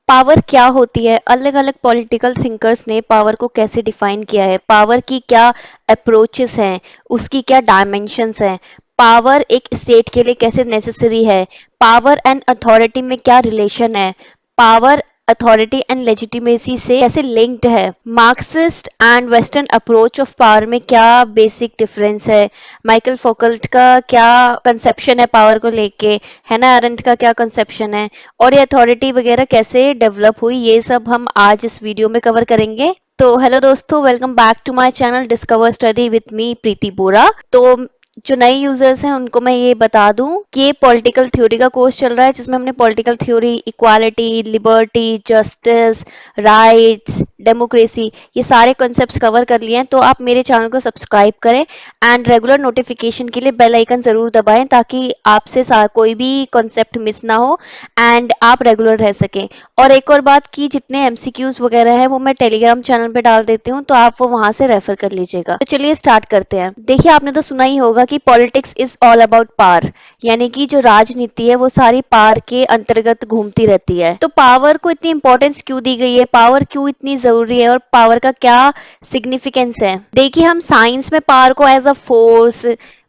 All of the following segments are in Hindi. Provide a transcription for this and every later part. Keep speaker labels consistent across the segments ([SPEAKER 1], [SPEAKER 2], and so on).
[SPEAKER 1] पावर क्या होती है? अलग अलग पॉलिटिकल थिंकर्स ने पावर को कैसे डिफाइन किया है, पावर की क्या अप्रोचेस हैं, उसकी क्या डायमेंशंस हैं, पावर एक स्टेट के लिए कैसे नेसेसरी है, पावर एंड अथॉरिटी में क्या रिलेशन है, पावर अथॉरिटी एंड लेजिटिमेसी से कैसे लिंक्ड है, Marxist and western approach of power में क्या बेसिक डिफरेंस है, माइकल फोकल्ट का क्या कंसेप्शन है पावर को लेके, हैना अरेंट का क्या कंसेप्शन है, और ये अथॉरिटी वगैरह कैसे डेवलप हुई, ये सब हम आज इस वीडियो में कवर करेंगे। तो हेलो दोस्तों, welcome back to my channel discover study with me Preeti Bora. तो जो नए यूजर्स हैं उनको मैं ये बता दूं कि ये पॉलिटिकल थ्योरी का कोर्स चल रहा है जिसमें हमने political theory, equality, liberty, justice, rights, democracy, ये सारे कॉन्सेप्ट्स कवर कर लिए हैं। तो आप मेरे चैनल को सब्सक्राइब करें एंड रेगुलर नोटिफिकेशन के लिए बेल आइकन जरूर दबाएं ताकि आपसे कोई भी कॉन्सेप्ट मिस ना हो एंड आप रेगुलर रह सकें। और एक और बात कि जितने एमसीक्यूज वगैरह हैं वो मैं टेलीग्राम चैनल पे डाल देती हूँ, तो आप वो वहां से रेफर कर लीजिएगा। तो चलिए स्टार्ट करते हैं। देखिए, आपने तो सुना ही होगा कि politics is all about power, यानी कि जो राजनीति है वो सारी पावर के अंतर्गत घूमती रहती है। तो पावर को इतनी इंपॉर्टेंस क्यों दी गई है, पावर क्यों इतनी जरूरी है और पावर का क्या सिग्निफिकेंस है? देखिए, हम साइंस में पावर को एज अ फोर्स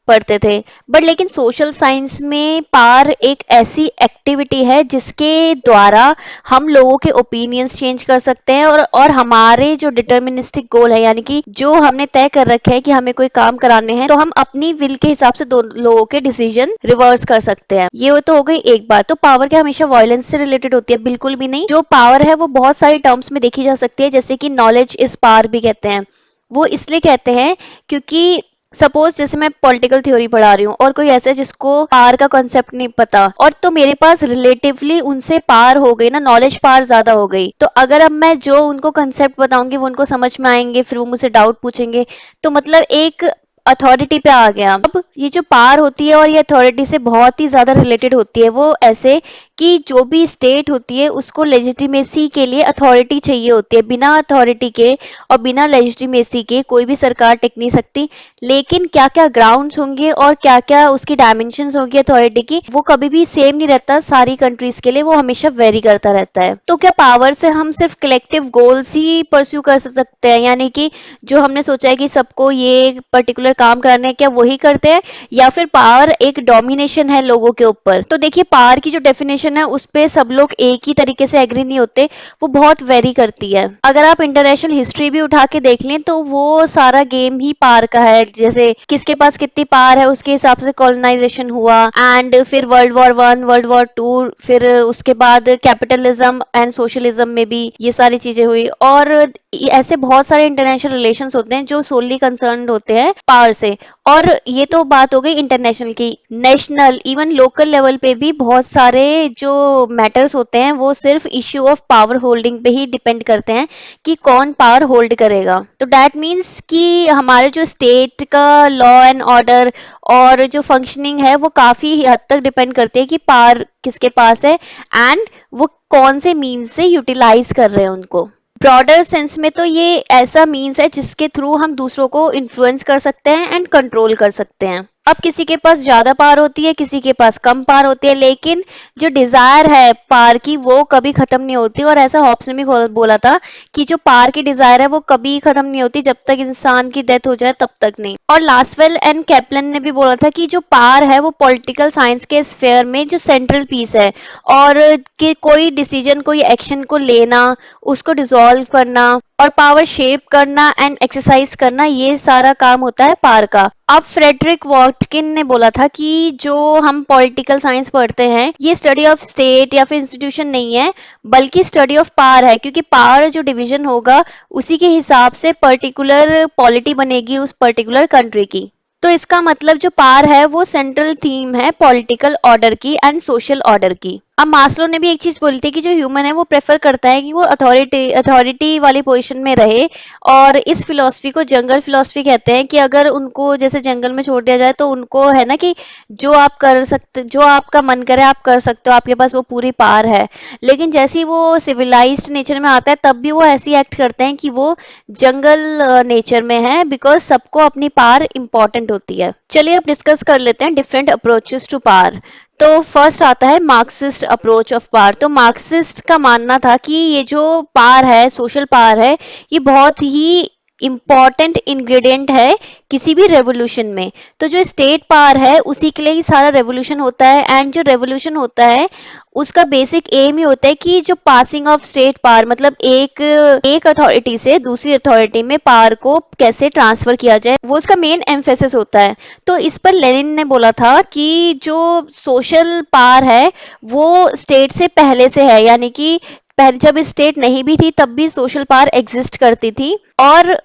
[SPEAKER 1] पढ़ते थे, बट लेकिन सोशल साइंस में पावर एक ऐसी एक्टिविटी है जिसके द्वारा हम लोगों के ओपिनियंस चेंज कर सकते हैं और हमारे जो डिटर्मिनिस्टिक गोल है, यानी कि जो हमने तय कर रखे हैं कि हमें कोई काम कराने हैं, तो हम अपनी विल के हिसाब से दो लोगों के डिसीजन रिवर्स कर सकते हैं। ये तो हो गई एक बात। तो पावर क्या हमेशा वायलेंस से रिलेटेड होती है? बिल्कुल भी नहीं। जो पावर है वो बहुत सारी टर्म्स में देखी जा सकती है, जैसे कि नॉलेज इज पावर भी कहते हैं। वो इसलिए कहते हैं क्योंकि सपोज जैसे मैं पॉलिटिकल थ्योरी पढ़ा रही हूँ और कोई ऐसा है जिसको पार का कॉन्सेप्ट नहीं पता, और तो मेरे पास रिलेटिवली उनसे पार हो गई ना, नॉलेज पार ज्यादा हो गई। तो अगर अब मैं जो उनको कॉन्सेप्ट बताऊंगी वो उनको समझ में आएंगे, फिर वो मुझसे डाउट पूछेंगे, तो मतलब एक अथॉरिटी पे आ गया। अब ये जो पार होती है और ये अथॉरिटी से बहुत ही ज्यादा रिलेटेड होती है। वो ऐसे कि जो भी स्टेट होती है उसको लेजिटिमेसी के लिए अथॉरिटी चाहिए होती है। बिना अथॉरिटी के और बिना लेजिटिमेसी के कोई भी सरकार टिक नहीं सकती। लेकिन क्या क्या ग्राउंड्स होंगे और क्या क्या उसकी डायमेंशंस होंगी अथॉरिटी की, वो कभी भी सेम नहीं रहता सारी कंट्रीज के लिए, वो हमेशा वेरी करता रहता है। तो क्या पावर से हम सिर्फ कलेक्टिव गोल्स ही परस्यू कर सकते हैं, यानी कि जो हमने सोचा है कि सबको ये पर्टिकुलर काम करने हैं, क्या वही करते हैं, या फिर पावर एक डोमिनेशन है लोगों के ऊपर? तो देखिए, पावर की जो डेफिनेशन है उस पे सब लोग एक ही तरीके से एग्री नहीं होते, वो बहुत वेरी करती है। अगर आप इंटरनेशनल हिस्ट्री भी उठा के देख लें तो वो सारा गेम ही पावर का है। जैसे किसके पास कितनी पावर है उसके हिसाब से कॉलोनाइजेशन हुआ, एंड फिर वर्ल्ड वॉर 1, वर्ल्ड वॉर 2, फिर उसके बाद कैपिटलिज्म एंड सोशलिज्म में भी ये सारी चीजें हुई। और ऐसे बहुत सारे इंटरनेशनल रिलेशंस होते हैं जो सोली कंसर्न्ड होते हैं पावर से। और ये तो बात हो गई इंटरनेशनल की। नेशनल इवन लोकल लेवल पे भी बहुत सारे जो मैटर्स होते हैं वो सिर्फ इश्यू ऑफ पावर होल्डिंग पे ही डिपेंड करते हैं कि कौन पावर होल्ड करेगा। तो दैट मीन्स कि हमारे जो स्टेट का लॉ एंड ऑर्डर और जो फंक्शनिंग है वो काफी हद तक डिपेंड करती है कि पावर किसके पास है एंड वो कौन से मीन्स से यूटिलाइज कर रहे हैं उनको। ब्रॉडर सेंस में तो ये ऐसा मीन्स है जिसके थ्रू हम दूसरों को इन्फ्लुएंस कर सकते हैं एंड कंट्रोल कर सकते हैं। अब किसी के पास ज्यादा पावर होती है, किसी के पास कम पावर होती है, लेकिन जो डिजायर है पावर की वो कभी खत्म नहीं होती। और ऐसा हॉब्स ने भी बोला था कि जो पावर की डिजायर है वो कभी खत्म नहीं होती, जब तक इंसान की डेथ हो जाए तब तक नहीं। और लास्वेल एंड कैप्लन ने भी बोला था कि जो पावर है वो पॉलिटिकल साइंस के स्फेयर में जो सेंट्रल पीस है, और कि कोई डिसीजन, कोई एक्शन को लेना, उसको डिसॉल्व करना और पावर शेप करना एंड एक्सरसाइज करना, ये सारा काम होता है पावर का। अब फ्रेडरिक वॉटकिन ने बोला था कि जो हम पॉलिटिकल साइंस पढ़ते हैं ये स्टडी ऑफ स्टेट या फिर इंस्टीट्यूशन नहीं है, बल्कि स्टडी ऑफ पावर है, क्योंकि पावर जो डिवीजन होगा उसी के हिसाब से पर्टिकुलर पॉलिटी बनेगी उस पर्टिकुलर कंट्री की। तो इसका मतलब जो पावर है वो सेंट्रल थीम है पॉलिटिकल ऑर्डर की एंड सोशल ऑर्डर की। अब मास्लो ने भी एक चीज बोली थी कि जो ह्यूमन है वो प्रेफर करता है कि वो अथॉरिटी वाली पोजीशन में रहे, और इस फिलॉसफी को जंगल फिलॉसफी कहते हैं कि अगर उनको जैसे जंगल में छोड़ दिया जाए तो उनको है ना कि जो आप कर सकते, जो आपका मन करे आप कर सकते हो, आपके पास वो पूरी पावर है। लेकिन जैसे ही वो सिविलाइज्ड नेचर में आता है तब भी वो ऐसी एक्ट करते हैं कि वो जंगल नेचर में है, बिकॉज सबको अपनी पावर इंपॉर्टेंट होती है। चलिए अब डिस्कस कर लेते हैं डिफरेंट अप्रोचेस टू पावर। तो फर्स्ट आता है मार्क्सिस्ट अप्रोच ऑफ पावर। तो मार्क्सिस्ट का मानना था कि ये जो पावर है, सोशल पावर है, ये बहुत ही इम्पॉर्टेंट इंग्रेडिएंट है किसी भी रेवोल्यूशन में। तो जो स्टेट पावर है उसी के लिए ही सारा रेवोल्यूशन होता है, एंड जो रेवोल्यूशन होता है उसका बेसिक एम ही होता है कि जो पासिंग ऑफ स्टेट पावर, मतलब एक एक अथॉरिटी से दूसरी अथॉरिटी में पावर को कैसे ट्रांसफर किया जाए, वो उसका मेन एम्फेसिस होता है। तो इस पर लेनिन ने बोला था कि जो सोशल पावर है वो स्टेट से पहले से है, यानी कि पहले जब स्टेट नहीं भी थी तब भी सोशल पावर एग्जिस्ट करती थी, और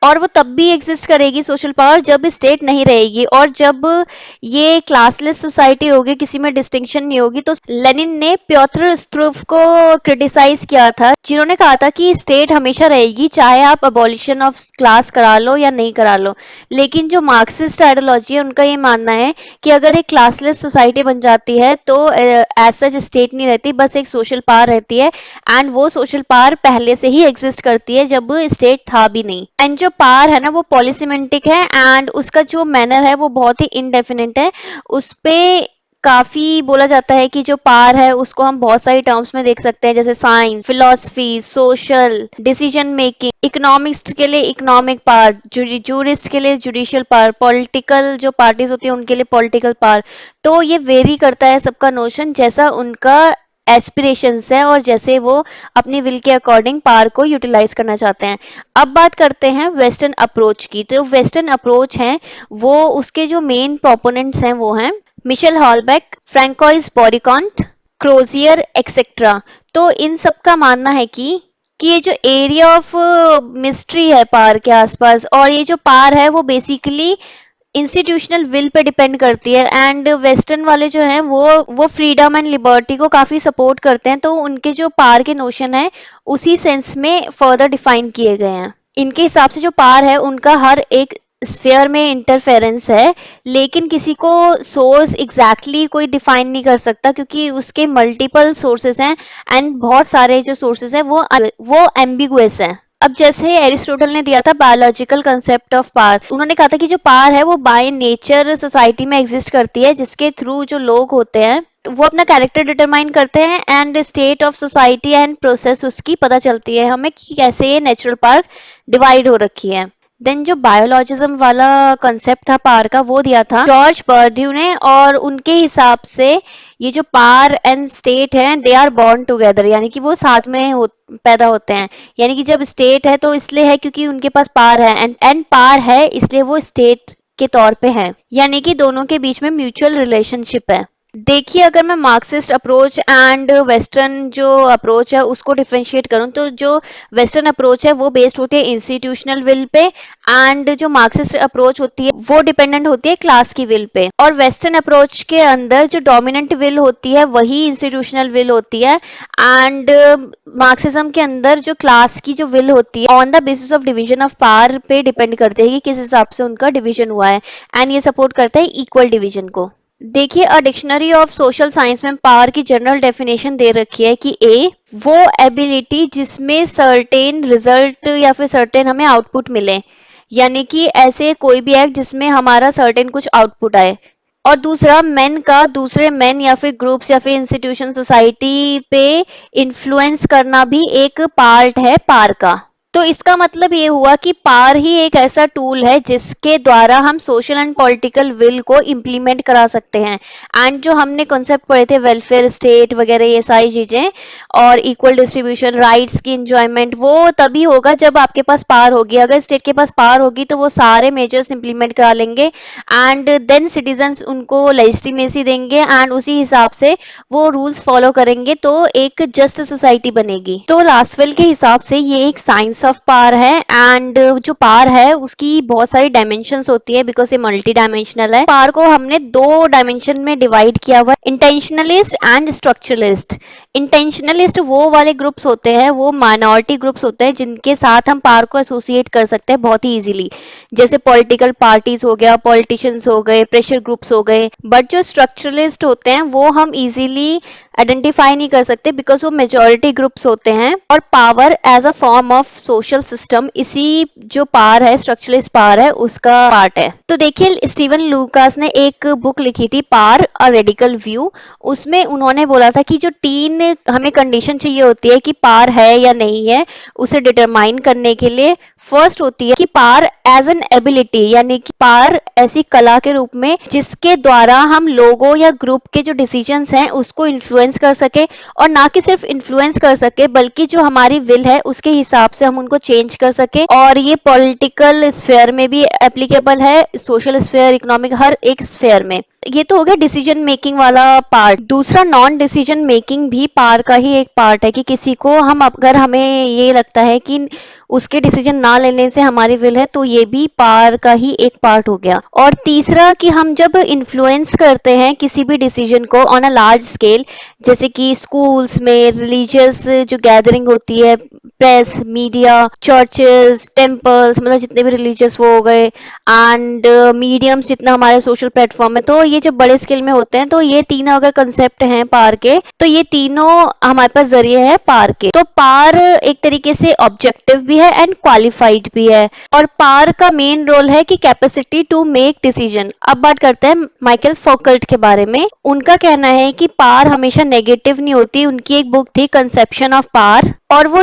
[SPEAKER 1] वो तब भी एग्जिस्ट करेगी सोशल पावर जब स्टेट नहीं रहेगी, और जब ये क्लासलेस सोसाइटी होगी, किसी में डिस्टिंक्शन नहीं होगी। तो लेनिन ने प्योत्र स्ट्रूव को क्रिटिसाइज किया था, जिन्होंने कहा था कि स्टेट हमेशा रहेगी चाहे आप अबॉलिशन ऑफ क्लास करा लो या नहीं करा लो। लेकिन जो मार्क्सिस्ट आइडियोलॉजी है उनका ये मानना है कि अगर एक क्लासलेस सोसाइटी बन जाती है तो एज सच स्टेट नहीं रहती, बस एक सोशल पावर रहती है, एंड वो सोशल पावर पहले से ही एग्जिस्ट करती है जब स्टेट था भी नहीं। एंड जो पावर है ना वो पॉलिसिमेंटिक है, एंड उसका जो मैनर है वो बहुत ही इनडेफिनेट है। उस पे काफी बोला जाता है कि जो पावर है उसको हम बहुत सारी टर्म्स में देख सकते हैं, जैसे science, philosophy, social, decision making, economics के लिए इकोनॉमिक पावर, जूरिस्ट के लिए जुडिशियल पावर, पॉलिटिकल जो पार्टीज होती है उनके लिए पॉलिटिकल पावर। तो ये वेरी करता है सबका नोशन, जैसा उनका एस्पिरेशंस है और जैसे वो अपनी विल के अकॉर्डिंग पावर को यूटिलाइज करना चाहते हैं। अब बात करते हैं वेस्टर्न अप्रोच की। तो वेस्टर्न अप्रोच है वो, उसके जो मेन प्रोपोनेंट्स हैं वो हैं मिशेल हॉलबैक, फ्रैंकोइस बॉडीकॉन्ट, क्रोजियर एक्सेट्रा। तो इन सब का मानना है कि ये जो एरिया ऑफ मिस्ट्री है पार के आसपास, और ये जो पार है वो basically institutional will pay depend करती है। एंड वेस्टर्न वाले जो हैं वो फ्रीडम एंड लिबर्टी को काफी सपोर्ट करते हैं, तो उनके जो पार के नोशन है उसी सेंस में फर्दर डिफाइन किए गए हैं। इनके हिसाब से जो पार है उनका हर एक स्फेयर में इंटरफेरेंस है, लेकिन किसी को सोर्स एग्जैक्टली कोई डिफाइन नहीं कर सकता क्योंकि उसके मल्टीपल सोर्सेस हैं, एंड बहुत सारे जो सोर्सेस हैं वो एम्बिगुअस हैं। अब जैसे एरिस्टोटल ने दिया था बायोलॉजिकल कंसेप्ट ऑफ पावर, उन्होंने कहा था कि जो पावर है वो बाय नेचर सोसाइटी में एग्जिस्ट करती है, जिसके थ्रू जो लोग होते हैं वो अपना कैरेक्टर डिटरमाइन करते हैं, and state of society and process उसकी पता चलती है हमें कि कैसे ये नेचुरल पावर डिवाइड हो रखी है। देन जो बायोलॉजिज्म वाला कंसेप्ट था पावर का वो दिया था जॉर्ज पर्ड्यू ने, और उनके हिसाब से ये जो पावर एंड स्टेट है दे आर बॉर्न टुगेदर, यानी कि वो साथ में पैदा होते हैं। यानी कि जब स्टेट है तो इसलिए है क्योंकि उनके पास पावर है, एंड पावर है इसलिए वो स्टेट के तौर पे है, यानी कि दोनों के बीच में म्यूचुअल रिलेशनशिप है। देखिए, अगर मैं मार्क्सिस्ट अप्रोच एंड वेस्टर्न जो अप्रोच है उसको डिफरेंशिएट करूं, तो जो वेस्टर्न अप्रोच है वो बेस्ड होती है इंस्टीट्यूशनल विल पे, एंड जो मार्क्सिस्ट अप्रोच होती है वो डिपेंडेंट होती है क्लास की विल पे। और वेस्टर्न अप्रोच के अंदर जो डोमिनेंट विल होती है वही इंस्टीट्यूशनल विल होती है, एंड मार्क्सिज्म के अंदर जो क्लास की जो विल होती है on the basis of division of power पे डिपेंड करते हैं कि किस हिसाब से उनका डिवीजन हुआ है, एंड ये सपोर्ट करता है इक्वल डिवीजन को। देखिए, a dictionary of social science में पावर की जनरल डेफिनेशन दे रखी है कि ए वो एबिलिटी जिसमें सर्टेन रिजल्ट या फिर सर्टेन हमें आउटपुट मिले, यानी कि ऐसे कोई भी एक्ट जिसमें हमारा सर्टेन कुछ आउटपुट आए। और दूसरा, मैन का दूसरे मैन या फिर ग्रुप्स या फिर इंस्टीट्यूशन सोसाइटी पे इन्फ्लुएंस करना भी एक पार्ट है पावर का। तो इसका मतलब ये हुआ कि पावर ही एक ऐसा टूल है जिसके द्वारा हम सोशल एंड पॉलिटिकल विल को इम्प्लीमेंट करा सकते हैं। एंड जो हमने कॉन्सेप्ट पढ़े थे वेलफेयर स्टेट वगैरह ये सारी चीजें, और इक्वल डिस्ट्रीब्यूशन, राइट्स की इंजॉयमेंट, वो तभी होगा जब आपके पास पावर होगी। अगर स्टेट के पास पावर होगी तो वो सारे मेजर्स इम्प्लीमेंट करा लेंगे, एंड देन सिटीजन्स उनको लेजिटिमेसी देंगे, एंड उसी हिसाब से वो रूल्स फॉलो करेंगे, तो एक जस्ट सोसाइटी बनेगी। तो लास्टवेल के हिसाब से ये एक साइंस ऑफ पावर है, एंड जो पावर है उसकी बहुत सारी डायमेंशंस होती है बिकॉज ये मल्टी डायमेंशनल है। पावर को हमने दो डायमेंशन में डिवाइड किया हुआ है, इंटेंशनलिस्ट एंड स्ट्रक्चरलिस्ट। इंटेंशनल स्ट्रक्चरलिस्ट वो वाले ग्रुप्स होते हैं, वो माइनॉरिटी ग्रुप्स होते हैं जिनके साथ हम पावर को एसोसिएट कर सकते हैं बहुत ही इजीली, जैसे पॉलिटिकल पार्टीज हो गया, पॉलिटिशियंस हो गए, प्रेशर ग्रुप्स हो गए। बट जो स्ट्रक्चरलिस्ट होते हैं वो हम इजीली आइडेंटिफाई नहीं कर सकते बिकॉज वो मेजॉरिटी ग्रुप्स होते हैं। और power as a form of social system, इसी जो पावर है, स्ट्रक्चरलिस्ट पावर है, उसका पार्ट है। तो देखिए, स्टीवन लूकास ने एक बुक लिखी थी, पावर अ रेडिकल व्यू। उसमें उन्होंने बोला था कि जो तीन हमें कंडीशन चाहिए होती है कि पावर है या नहीं है, उसे डिटरमाइन करने के लिए। फर्स्ट होती है कि पावर एज एन एबिलिटी, यानी कि पावर ऐसी कला के रूप में जिसके द्वारा हम लोगों या ग्रुप के जो डिसीजंस हैं उसको इन्फ्लुएंस कर सके, और ना कि सिर्फ इन्फ्लुएंस कर सके बल्कि जो हमारी विल है उसके हिसाब से हम उनको चेंज कर सके। और ये पॉलिटिकल स्फेयर में भी एप्लीकेबल है, सोशल स्फेयर, इकोनॉमिक, हर एक स्फेयर में। ये तो हो गया डिसीजन मेकिंग वाला पार्ट। दूसरा, नॉन डिसीजन मेकिंग भी पावर का ही एक पार्ट है कि किसी को हम, अगर हमें ये लगता है कि उसके डिसीजन ना लेने से हमारी विल है, तो ये भी पावर का ही एक पार्ट हो गया। और तीसरा कि हम जब इन्फ्लुएंस करते हैं किसी भी डिसीजन को ऑन अ लार्ज स्केल, जैसे कि स्कूल्स में, रिलीजियस जो गैदरिंग होती है, प्रेस, मीडिया, चर्चेस, टेम्पल्स, मतलब जितने भी रिलीजियस वो हो गए, एंड मीडियम्स जितना हमारे सोशल प्लेटफॉर्म है, तो ये जब बड़े स्केल में होते हैं, तो ये तीनों अगर कंसेप्ट हैं पावर के, तो ये तीनों हमारे पास जरिए हैं पावर के। तो पावर एक तरीके से ऑब्जेक्टिव भी है एंड क्वालिफाइड भी है। और पावर का मेन रोल है कि कैपेसिटी टू मेक डिसीजन। अब बात करते हैं माइकल फोकल्ट के बारे में। उनका कहना है कि पावर हमेशा नेगेटिव नहीं होती। उनकी एक बुक थी कंसेप्शन ऑफ पावर, और वो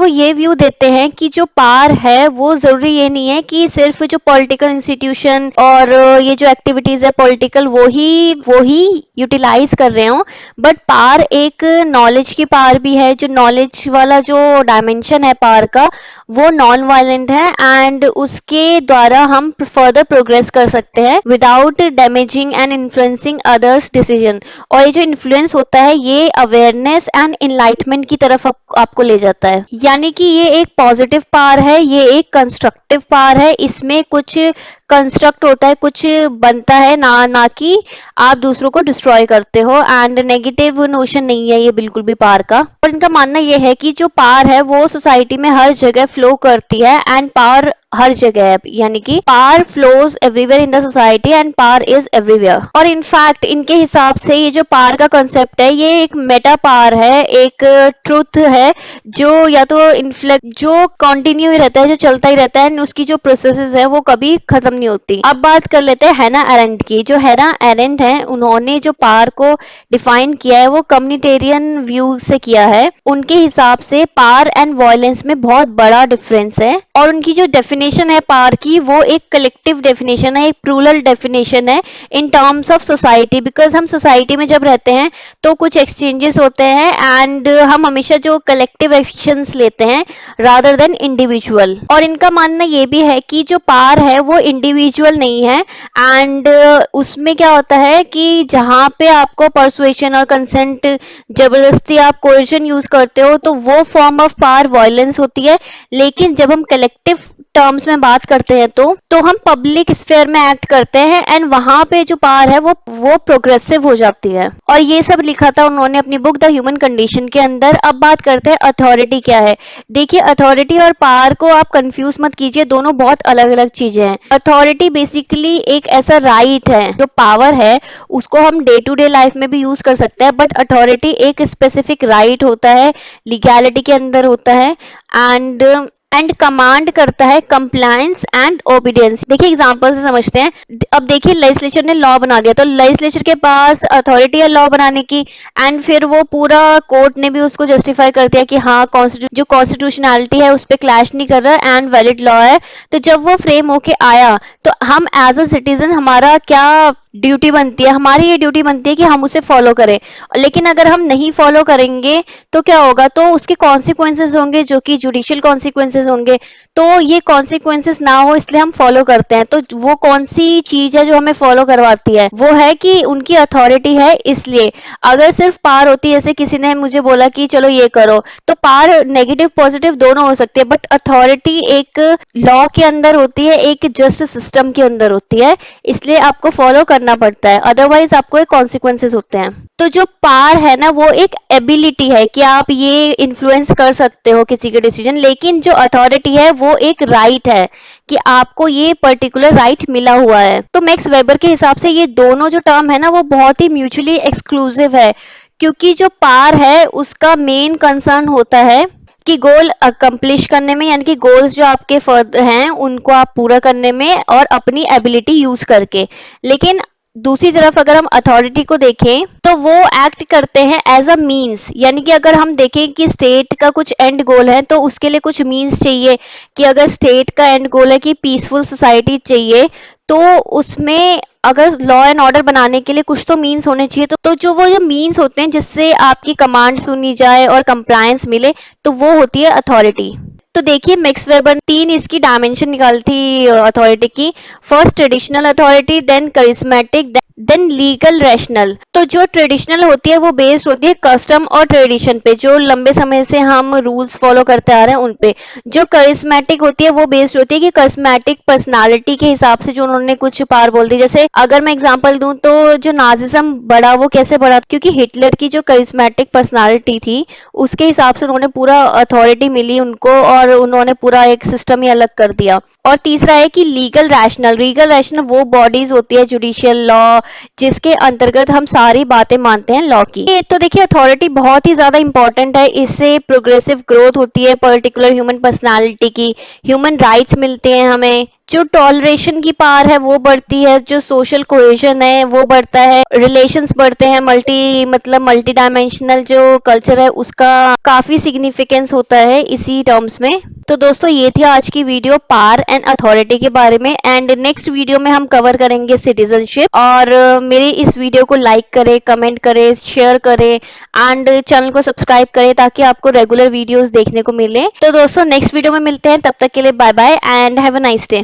[SPEAKER 1] ये व्यू देते हैं कि जो पावर है वो जरूरी ये नहीं है कि सिर्फ जो पॉलिटिकल इंस्टीट्यूशन और ये जो एक्टिविटीज है पॉलिटिकल वो ही यूटिलाइज कर रहे हो, बट पावर एक नॉलेज की पावर भी है। जो नॉलेज वाला जो डायमेंशन है पावर का, वो नॉन वायलेंट है, एंड उसके द्वारा हम फर्दर प्रोग्रेस कर सकते हैं without damaging and influencing others decision. और ये जो इन्फ्लुएंस होता है, ये अवेयरनेस एंड इनलाइटमेंट की तरफ आपको ले जाता है। यानी कि ये एक पॉजिटिव पावर है, ये एक कंस्ट्रक्टिव पावर है। इसमें कुछ कंस्ट्रक्ट होता है, कुछ बनता है, ना कि आप दूसरों को डिस्ट्रॉय करते हो। एंड नेगेटिव नोशन नहीं है ये बिल्कुल भी पावर का। और इनका मानना ये है कि जो पावर है वो सोसाइटी में हर जगह फ्लो करती है, एंड पावर हर जगह है, यानी कि power flows everywhere in the society and power is everywhere. और इनफैक्ट इनके हिसाब से ये जो पावर का कॉन्सेप्ट है, ये एक मेटा पावर है, एक ट्रुथ है जो या तो जो कंटिन्यू ही रहता है, जो चलता ही रहता है, उसकी जो प्रोसेसेस है वो कभी खत्म नहीं होती। अब बात कर लेते हैं हैना एरेंट की। जो हैना एरेंट है, उन्होंने जो पावर को डिफाइन किया है वो कम्युनिटेरियन व्यू से किया है। उनके हिसाब से पावर एंड वायलेंस में बहुत बड़ा डिफरेंस है, और उनकी जो डेफिनेशन है पावर की, वो एक कलेक्टिव डेफिनेशन है, एक प्लूरल डेफिनेशन है in terms of society. Because हम सोसाइटी में जब रहते हैं तो कुछ एक्सचेंजेस होते हैं, एंड हम हमेशा जो कलेक्टिव एक्शंस लेते हैं रादर देन इंडिविजुअल। और इनका मानना ये भी है कि जो पावर है वो इंडिविजुअल नहीं है, एंड उसमें क्या होता है कि जहां पे आपको परसुएशन और कंसेंट, जबरदस्ती आप कोएर्जन यूज करते हो, तो वो फॉर्म ऑफ पावर वायलेंस होती है। लेकिन जब हम कलेक्टिव टर्म्स में बात करते हैं तो हम पब्लिक स्फेयर में एक्ट करते हैं, एंड वहां पे जो पावर है वो प्रोग्रेसिव हो जाती है। और ये सब लिखा था उन्होंने अपनी बुक द ह्यूमन कंडीशन के अंदर। अब बात करते हैं अथॉरिटी क्या है। देखिए, अथॉरिटी और पावर को आप कंफ्यूज मत कीजिए, दोनों बहुत अलग अलग चीजें हैं। अथॉरिटी बेसिकली एक ऐसा राइट है, जो पावर है उसको हम डे टू डे लाइफ में भी यूज कर सकते हैं, बट अथॉरिटी एक स्पेसिफिक राइट होता है, लीगैलिटी के अंदर होता है, एंड कमांड करता है कंप्लायंस एंड ओबीडियंस। देखिए, एग्जांपल से समझते हैं। अब देखिए, लेजिस्लेचर ने लॉ बना दिया, तो लेजिस्लेचर के पास अथॉरिटी है लॉ बनाने की, एंड फिर वो पूरा कोर्ट ने भी उसको जस्टिफाई कर दिया कि हाँ, जो कॉन्स्टिट्यूशनैलिटी है उस पर क्लैश नहीं कर रहा एंड वैलिड लॉ है। तो जब वो फ्रेम होके आया, तो हम एज अ सिटीजन हमारा क्या ड्यूटी बनती है, हमारी ये ड्यूटी बनती है कि हम उसे फॉलो करें। लेकिन अगर हम नहीं फॉलो करेंगे तो क्या होगा, तो उसके कॉन्सिक्वेंसेस होंगे, जो कि जुडिशियल कॉन्सिक्वेंसेस होंगे। तो ये कॉन्सिक्वेंसेस ना हो इसलिए हम फॉलो करते हैं। तो वो कौन सी चीज है जो हमें फॉलो करवाती है, वो है कि उनकी अथॉरिटी है। इसलिए अगर सिर्फ पावर होती, जैसे किसी ने मुझे बोला कि चलो ये करो, तो पावर नेगेटिव पॉजिटिव दोनों हो सकती है, बट अथॉरिटी एक लॉ के अंदर होती है, एक जस्ट सिस्टम के अंदर होती है, इसलिए आपको फॉलो करना करना पड़ता है, अदरवाइज आपको एक कॉन्सिक्वेंसेस होते हैं। तो जो पावर है ना वो एक एबिलिटी है कि आप ये इन्फ्लुएंस कर सकते हो किसी के डिसीजन, लेकिन जो अथॉरिटी है वो एक राइट है कि आपको ये पर्टिकुलर राइट मिला हुआ है। तो मैक्स वेबर के हिसाब से ये दोनों जो टर्म है ना वो बहुत ही म्यूचुअली एक्सक्लूसिव है, क्योंकि जो पावर है उसका मेन कंसर्न होता है कि गोल अकम्प्लिश करने में, यानी कि गोल्स जो आपके फर्द हैं उनको आप पूरा करने में और अपनी एबिलिटी यूज करके। लेकिन दूसरी तरफ अगर हम अथॉरिटी को देखें तो वो एक्ट करते हैं एज अ मीन्स, यानी कि अगर हम देखें कि स्टेट का कुछ एंड गोल है तो उसके लिए कुछ मीन्स चाहिए, कि अगर स्टेट का एंड गोल है कि पीसफुल सोसाइटी चाहिए, तो उसमें अगर लॉ एंड ऑर्डर बनाने के लिए कुछ तो मीन्स होने चाहिए। तो जो मीन्स होते हैं जिससे आपकी कमांड सुनी जाए और कंप्लायंस मिले, तो वो होती है अथॉरिटी। तो देखिए मैक्स वेबर ने 3 इसकी डायमेंशन निकाली थी अथॉरिटी की। First traditional authority, then charismatic, then legal rational. तो जो ट्रेडिशनल होती है वो बेस्ड होती है कस्टम और ट्रेडिशन पे, जो लंबे समय से हम रूल्स फॉलो करते आ रहे हैं उन पे। जो करिश्मेटिक होती है वो बेस्ड होती है कि करिश्मेटिक पर्सनालिटी के हिसाब से जो उन्होंने कुछ पार बोल दी। जैसे अगर मैं एग्जांपल दूं तो जो नाजिज्म बढ़ा वो कैसे बढ़ा, क्योंकि हिटलर की जो करिश्मेटिक पर्सनालिटी थी उसके हिसाब से उन्होंने पूरा अथॉरिटी मिली उनको और उन्होंने पूरा एक सिस्टम ही अलग कर दिया। और तीसरा है कि लीगल रैशनल। लीगल रैशनल वो बॉडीज होती है, जुडिशियल लॉ, जिसके अंतर्गत हम सारी बातें मानते हैं लॉ की। तो देखिए अथॉरिटी बहुत ही ज्यादा इंपॉर्टेंट है, इससे प्रोग्रेसिव ग्रोथ होती है पर्टिकुलर ह्यूमन पर्सनालिटी की, ह्यूमन राइट्स मिलते हैं हमें, जो टॉलरेशन की पावर है वो बढ़ती है, जो सोशल कोहेजन है वो बढ़ता है, रिलेशंस बढ़ते हैं, मल्टी डायमेंशनल जो कल्चर है उसका काफी सिग्निफिकेंस होता है इसी टर्म्स में। तो दोस्तों ये थी आज की वीडियो पावर एंड अथॉरिटी के बारे में, एंड नेक्स्ट वीडियो में हम कवर करेंगे सिटीजनशिप। और मेरी इस वीडियो को लाइक करें, कमेंट करें, शेयर करें एंड चैनल को सब्सक्राइब करें ताकि आपको रेगुलर वीडियोस देखने को मिले। तो दोस्तों नेक्स्ट वीडियो में मिलते हैं, तब तक के लिए bye bye and have a nice day.